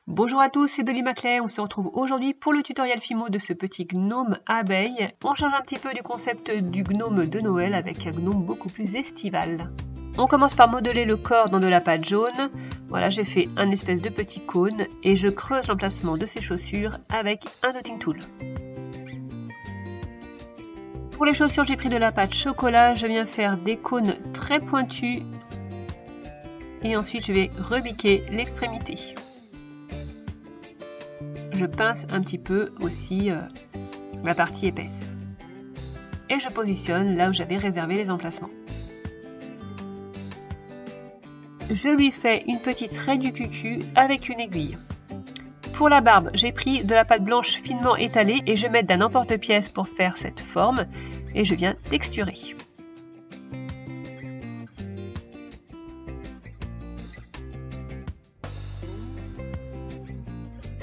Bonjour à tous, c'est Dolly Maclay. On se retrouve aujourd'hui pour le tutoriel Fimo de ce petit gnome abeille. On change un petit peu du concept du gnome de Noël avec un gnome beaucoup plus estival. On commence par modeler le corps dans de la pâte jaune. Voilà, j'ai fait un espèce de petit cône et je creuse l'emplacement de ses chaussures avec un dotting tool. Pour les chaussures, j'ai pris de la pâte chocolat. Je viens faire des cônes très pointus et ensuite je vais rebiquer l'extrémité. Je pince un petit peu aussi la partie épaisse. Et je positionne là où j'avais réservé les emplacements. Je lui fais une petite raie du cucu avec une aiguille. Pour la barbe, j'ai pris de la pâte blanche finement étalée et je mets d'un emporte-pièce pour faire cette forme. Et je viens texturer.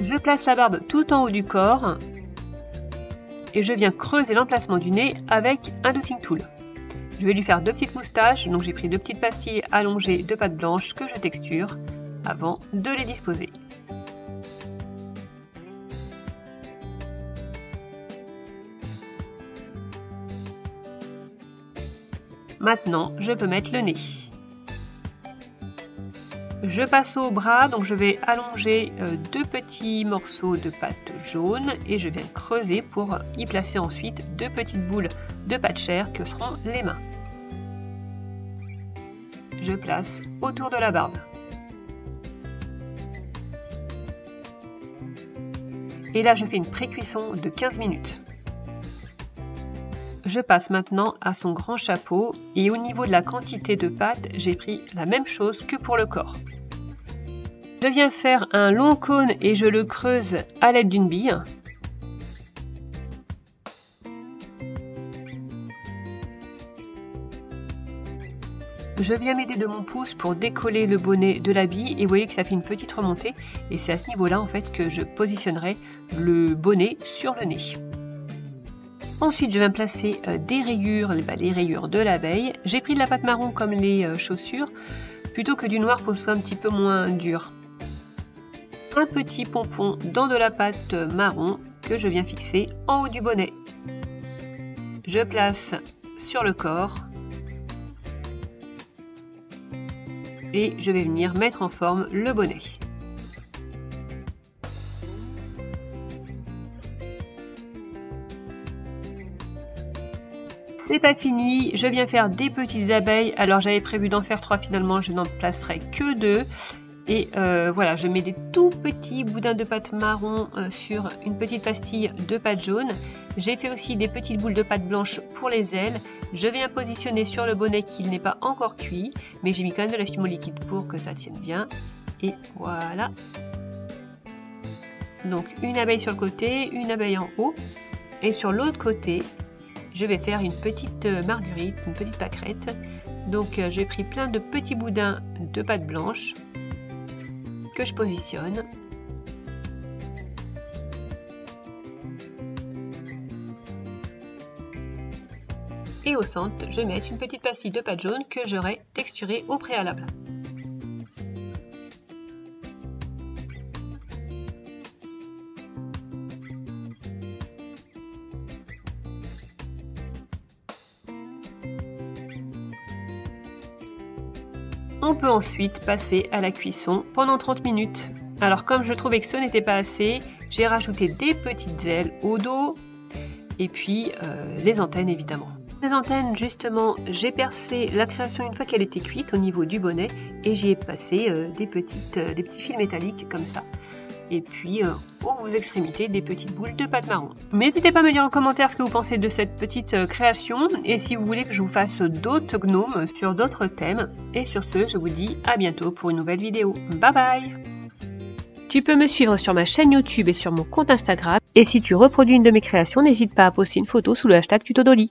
Je place la barbe tout en haut du corps et je viens creuser l'emplacement du nez avec un dotting tool. Je vais lui faire deux petites moustaches, donc j'ai pris deux petites pastilles allongées de pâte blanche que je texture avant de les disposer. Maintenant, je peux mettre le nez. Je passe au bras, donc je vais allonger deux petits morceaux de pâte jaune et je viens creuser pour y placer ensuite deux petites boules de pâte chair que seront les mains. Je place autour de la barbe. Et là, je fais une pré-cuisson de 15 minutes. Je passe maintenant à son grand chapeau et au niveau de la quantité de pâte, j'ai pris la même chose que pour le corps. Je viens faire un long cône et je le creuse à l'aide d'une bille. Je viens m'aider de mon pouce pour décoller le bonnet de la bille et vous voyez que ça fait une petite remontée et c'est à ce niveau-là en fait que je positionnerai le bonnet sur le nez. Ensuite, je viens placer des rayures, les rayures de l'abeille. J'ai pris de la pâte marron comme les chaussures, plutôt que du noir pour que ce soit un petit peu moins dur. Un petit pompon dans de la pâte marron que je viens fixer en haut du bonnet. Je place sur le corps et je vais venir mettre en forme le bonnet. C'est pas fini, je viens faire des petites abeilles. Alors j'avais prévu d'en faire 3, finalement je n'en placerai que 2. Et voilà, je mets des tout petits boudins de pâte marron sur une petite pastille de pâte jaune. J'ai fait aussi des petites boules de pâte blanche pour les ailes. Je viens positionner sur le bonnet qu'il n'est pas encore cuit, mais j'ai mis quand même de la Fimo liquide pour que ça tienne bien. Et voilà. Donc une abeille sur le côté, une abeille en haut. Et sur l'autre côté, je vais faire une petite marguerite, une petite pâquerette. Donc j'ai pris plein de petits boudins de pâte blanche que je positionne. Et au centre, je vais mettre une petite pastille de pâte jaune que j'aurai texturée au préalable. On peut ensuite passer à la cuisson pendant 30 minutes. Alors comme je trouvais que ce n'était pas assez, j'ai rajouté des petites ailes au dos et puis les antennes évidemment. Les antennes, justement, j'ai percé la création une fois qu'elle était cuite au niveau du bonnet et j'y ai passé des petits fils métalliques comme ça. Et puis aux extrémités des petites boules de pâte marron. N'hésitez pas à me dire en commentaire ce que vous pensez de cette petite création et si vous voulez que je vous fasse d'autres gnomes sur d'autres thèmes. Et sur ce, je vous dis à bientôt pour une nouvelle vidéo. Bye bye! Tu peux me suivre sur ma chaîne YouTube et sur mon compte Instagram. Et si tu reproduis une de mes créations, n'hésite pas à poster une photo sous le hashtag TutoDolly.